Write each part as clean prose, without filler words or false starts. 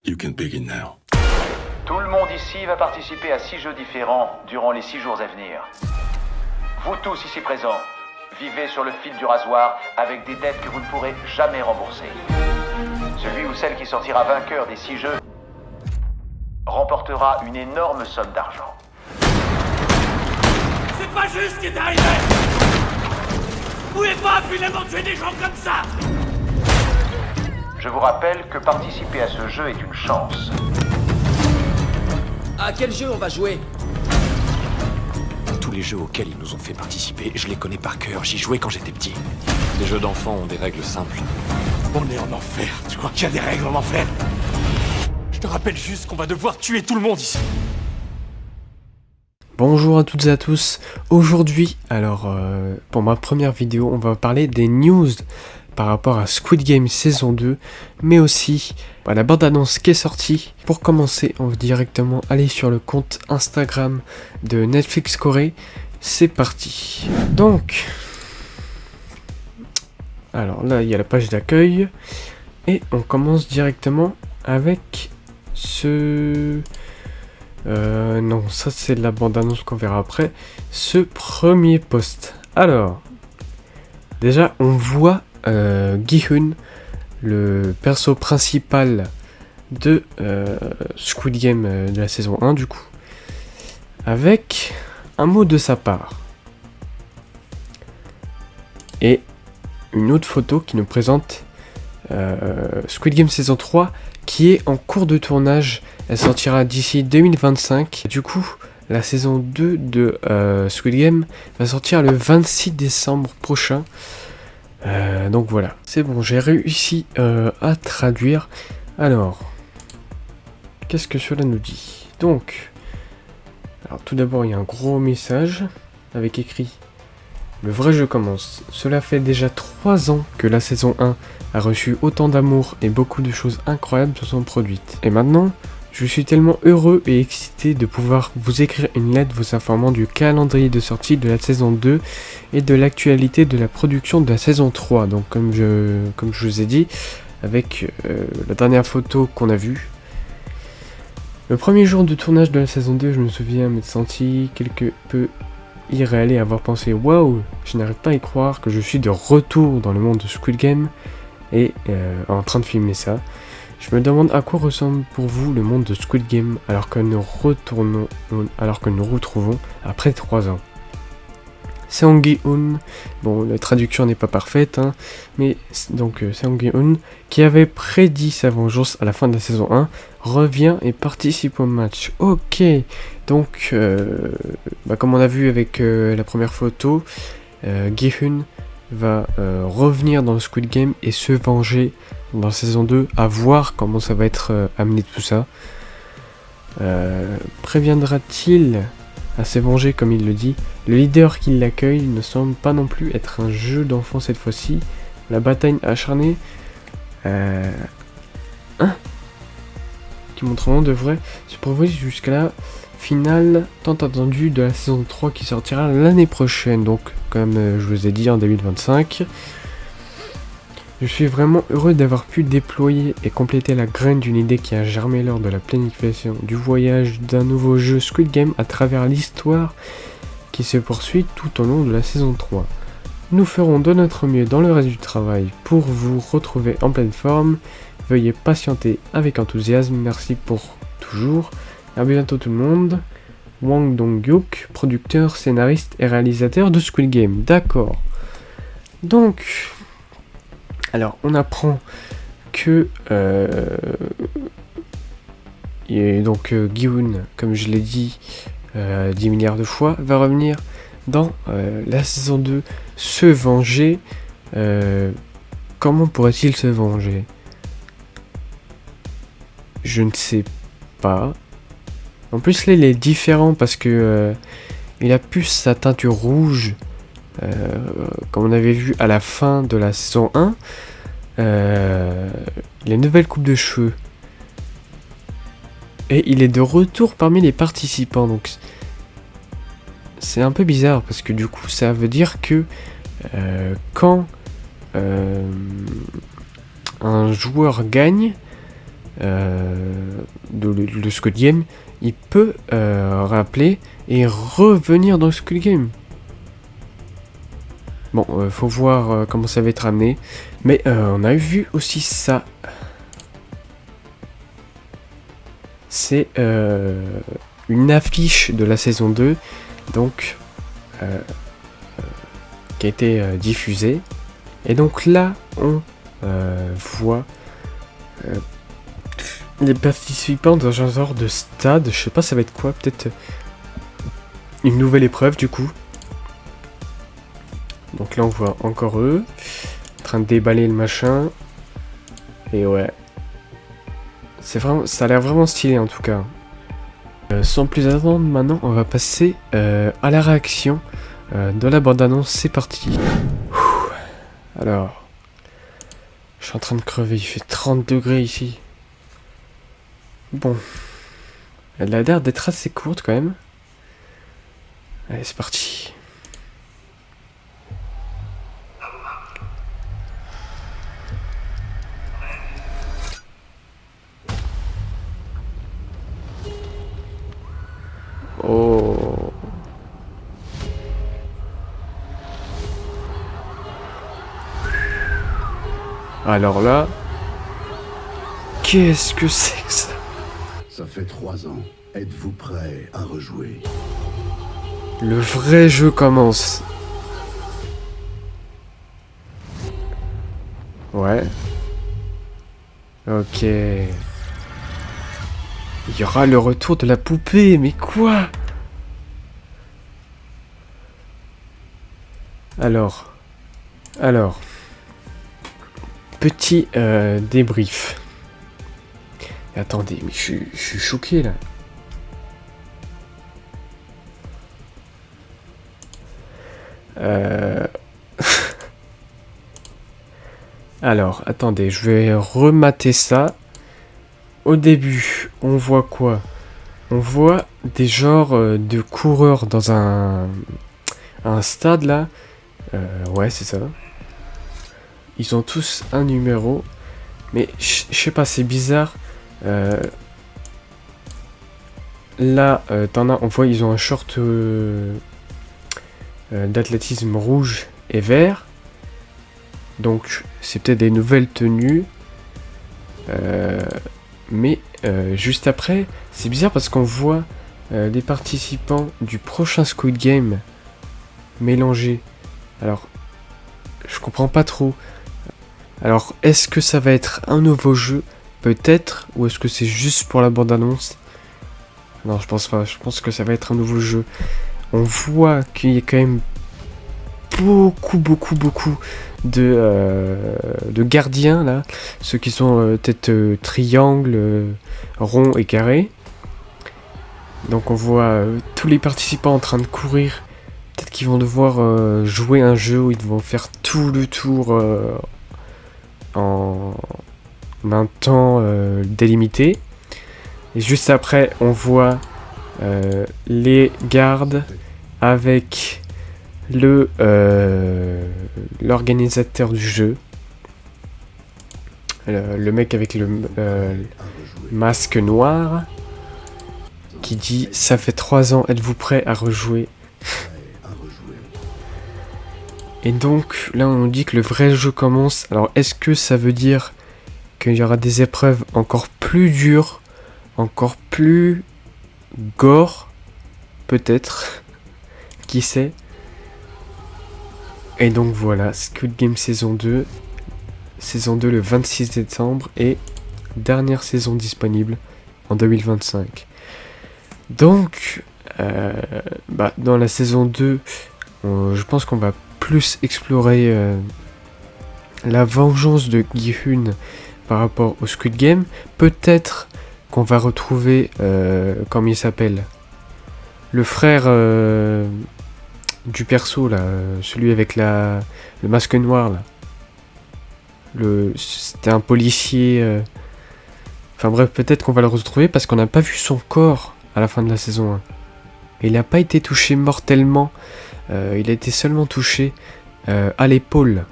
You can begin now. Tout le monde ici va participer à 6 jeux différents durant les 6 jours à venir. Vous tous ici présents, vivez sur le fil du rasoir avec des dettes que vous ne pourrez jamais rembourser. Celui ou celle qui sortira vainqueur des 6 jeux remportera une énorme somme d'argent. C'est pas juste ce qui est arrivé! Vous pouvez pas finalement tuer des gens comme ça! Je vous rappelle que participer à ce jeu est une chance. À quel jeu on va jouer? Tous les jeux auxquels ils nous ont fait participer, je les connais par cœur, j'y jouais quand j'étais petit. Les jeux d'enfants ont des règles simples. On est en enfer, tu crois qu'il y a des règles en enfer? Je te rappelle juste qu'on va devoir tuer tout le monde ici. Bonjour à toutes et à tous. Aujourd'hui, pour ma première vidéo, on va parler des news par rapport à Squid Game saison 2, mais aussi la bande-annonce qui est sortie. Pour commencer, on va directement aller sur le compte Instagram de Netflix Corée. C'est parti. Donc, alors là, il y a la page d'accueil. Et on commence directement avec ce... non, ça c'est la bande-annonce qu'on verra après. Ce premier post. Alors, déjà, on voit Gi-hun, le perso principal de Squid Game de la saison 1 du coup, avec un mot de sa part. Et une autre photo qui nous présente Squid Game saison 3 qui est en cours de tournage. Elle sortira d'ici 2025. Du coup, la saison 2 de Squid Game va sortir le 26 décembre prochain. Donc voilà, c'est bon, j'ai réussi à traduire. Alors, qu'est-ce que cela nous dit? Donc, alors tout d'abord, il y a un gros message avec écrit: le vrai jeu commence. Cela fait déjà 3 ans que la saison 1 a reçu autant d'amour et beaucoup de choses incroyables se sont produites. Et maintenant, je suis tellement heureux et excité de pouvoir vous écrire une lettre vous informant du calendrier de sortie de la saison 2 et de l'actualité de la production de la saison 3. Donc comme je vous ai dit, avec la dernière photo qu'on a vue. Le premier jour de tournage de la saison 2, je me souviens m'être senti quelque peu irréel et avoir pensé: waouh, je n'arrive pas à y croire que je suis de retour dans le monde de Squid Game et en train de filmer ça. Je me demande à quoi ressemble pour vous le monde de Squid Game alors que nous retrouvons après 3 ans. Seong Gi-hun, bon, la traduction n'est pas parfaite, hein, mais donc Seong Gi-hun, qui avait prédit sa vengeance à la fin de la saison 1, revient et participe au match. Ok, donc comme on a vu avec la première photo, Gi-hun va revenir dans le Squid Game et se venger dans la saison 2, à voir comment ça va être amené tout ça. Préviendra-t-il à se venger comme il le dit? Le leader qui l'accueille ne semble pas non plus être un jeu d'enfant cette fois-ci. La bataille acharnée qui montre vraiment de vrai se produit jusqu'à la finale tant attendue de la saison 3 qui sortira l'année prochaine, donc comme je vous ai dit en 2025. Je suis vraiment heureux d'avoir pu déployer et compléter la graine d'une idée qui a germé lors de la planification du voyage d'un nouveau jeu Squid Game à travers l'histoire qui se poursuit tout au long de la saison 3. Nous ferons de notre mieux dans le reste du travail pour vous retrouver en pleine forme. Veuillez patienter avec enthousiasme. Merci pour toujours. À bientôt tout le monde. Wang Dong-hyuk, producteur, scénariste et réalisateur de Squid Game. D'accord. Donc... alors, on apprend que Gi-hun, comme je l'ai dit 10 milliards de fois, va revenir dans la saison 2 se venger. Comment pourrait-il se venger? Je ne sais pas. En plus, là, il est différent parce que il a plus sa teinture rouge. Comme on avait vu à la fin de la saison 1, il a une nouvelle coupe de cheveux. Et il est de retour parmi les participants. Donc c'est un peu bizarre parce que du coup ça veut dire que quand un joueur gagne, le Squid Game, il peut rappeler et revenir dans le Squid Game. Bon, faut voir comment ça va être amené. Mais on a vu aussi ça. C'est une affiche de la saison 2, donc qui a été diffusée. Et donc là, on voit les participants dans un genre de stade. Je sais pas, ça va être quoi? Peut-être une nouvelle épreuve du coup. Donc là, on voit encore eux en train de déballer le machin. Et ouais. C'est vraiment, ça a l'air vraiment stylé en tout cas. Sans plus attendre, maintenant on va passer à la réaction de la bande-annonce. C'est parti. Alors, je suis en train de crever, il fait 30 degrés ici. Bon, elle a l'air d'être assez courte quand même. Allez, c'est parti. Oh. Alors là, qu'est-ce que c'est que ça? Ça fait 3 ans. Êtes-vous prêt à rejouer? Le vrai jeu commence. Ouais. Ok. Il y aura le retour de la poupée, mais quoi? Alors. Petit débrief. Attendez, mais je suis choqué là. Alors, attendez, je vais remater ça. Au début, on voit quoi? On voit des genres de coureurs dans un stade là. Ouais, c'est ça. Ils ont tous un numéro. Mais je sais pas, c'est bizarre. Là, on voit, ils ont un short d'athlétisme rouge et vert. Donc, c'est peut-être des nouvelles tenues. Mais juste après, c'est bizarre parce qu'on voit les participants du prochain Squid Game mélangés. Alors, je comprends pas trop. Alors, est-ce que ça va être un nouveau jeu? Peut-être. Ou est-ce que c'est juste pour la bande-annonce? Non, je pense pas. Je pense que ça va être un nouveau jeu. On voit qu'il y a quand même beaucoup de gardiens là. Ceux qui sont tête triangle, rond et carré. Donc on voit tous les participants en train de courir. Peut-être qu'ils vont devoir jouer un jeu où ils vont faire tout le tour en un temps délimité. Et juste après, on voit les gardes avec l'organisateur du jeu. Le mec avec le masque noir qui dit « Ça fait 3 ans, êtes-vous prêt à rejouer ?» Et donc, là, on nous dit que le vrai jeu commence. Alors, est-ce que ça veut dire qu'il y aura des épreuves encore plus dures, encore plus gore? Peut-être. Qui sait? Et donc, voilà, Squid Game saison 2. Saison 2 le 26 décembre. Et dernière saison disponible en 2025. Donc, dans la saison 2, je pense qu'on va plus explorer la vengeance de Gi-hun par rapport au Squid Game. Peut-être qu'on va retrouver, comment il s'appelle, le frère du perso là, celui avec le masque noir là. C'était un policier. Enfin bref, peut-être qu'on va le retrouver parce qu'on n'a pas vu son corps à la fin de la saison 1. Il n'a pas été touché mortellement. Il a été seulement touché à l'épaule.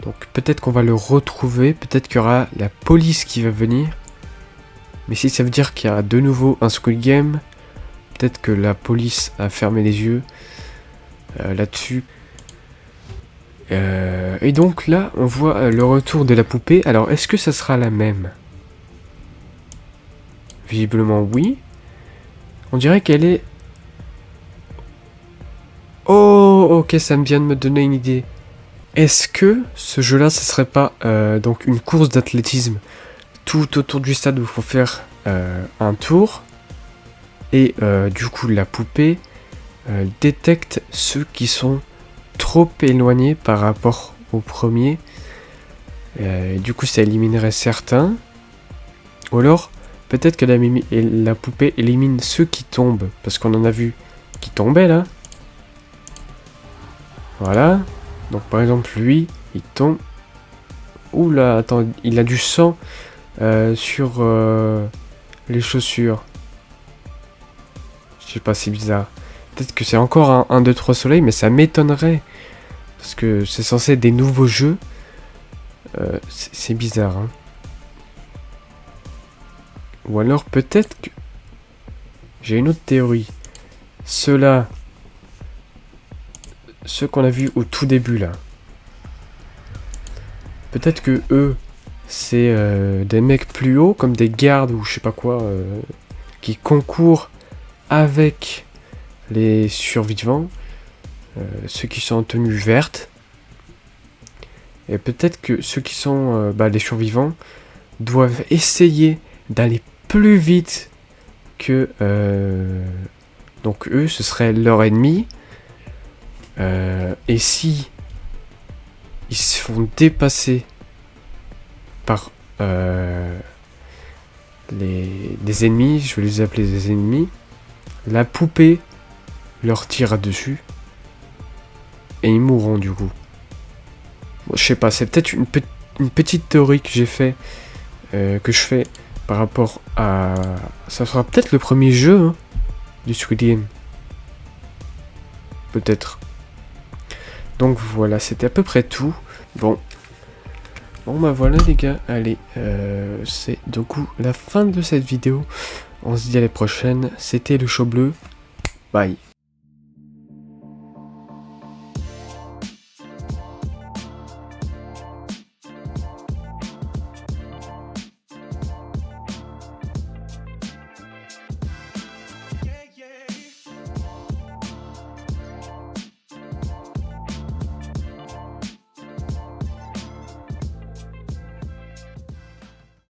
Donc peut-être qu'on va le retrouver. Peut-être qu'il y aura la police qui va venir. Mais si ça veut dire qu'il y a de nouveau un Squid Game, peut-être que la police a fermé les yeux là-dessus. Et donc là, on voit le retour de la poupée. Alors, est-ce que ça sera la même? Visiblement, oui. On dirait qu'elle est... Oh, ok, ça me vient de me donner une idée. Est-ce que ce jeu-là, ce serait pas donc une course d'athlétisme? Tout autour du stade où il faut faire un tour. Et du coup, la poupée détecte ceux qui sont trop éloignés par rapport au premier. Du coup, ça éliminerait certains. Ou alors, peut-être que la poupée élimine ceux qui tombent. Parce qu'on en a vu qui tombaient là. Voilà. Donc par exemple, lui, il tombe. Oula, attends, il a du sang sur les chaussures. Je sais pas, c'est bizarre. Peut-être que c'est encore un 1, 2, 3 soleil, mais ça m'étonnerait. Parce que c'est censé être des nouveaux jeux. C'est bizarre, hein. Ou alors peut-être que... J'ai une autre théorie. Ceux-là... Ceux qu'on a vus au tout début, là. Peut-être que eux, c'est des mecs plus hauts, comme des gardes ou je sais pas quoi, qui concourent avec les survivants, ceux qui sont en tenue verte. Et peut-être que ceux qui sont les survivants doivent essayer d'aller plus vite que... donc eux, ce serait leur ennemi. Et si ils se font dépasser par des ennemis, je vais les appeler des ennemis, la poupée leur tire dessus et ils mourront du coup. Bon, je sais pas, c'est peut-être une petite théorie que j'ai fait, que je fais par rapport à... Ça sera peut-être le premier jeu hein, du Squid Game. Peut-être. Donc voilà, c'était à peu près tout. Bon bah voilà les gars, allez, c'est du coup la fin de cette vidéo. On se dit à la prochaine, c'était le show bleu. Bye.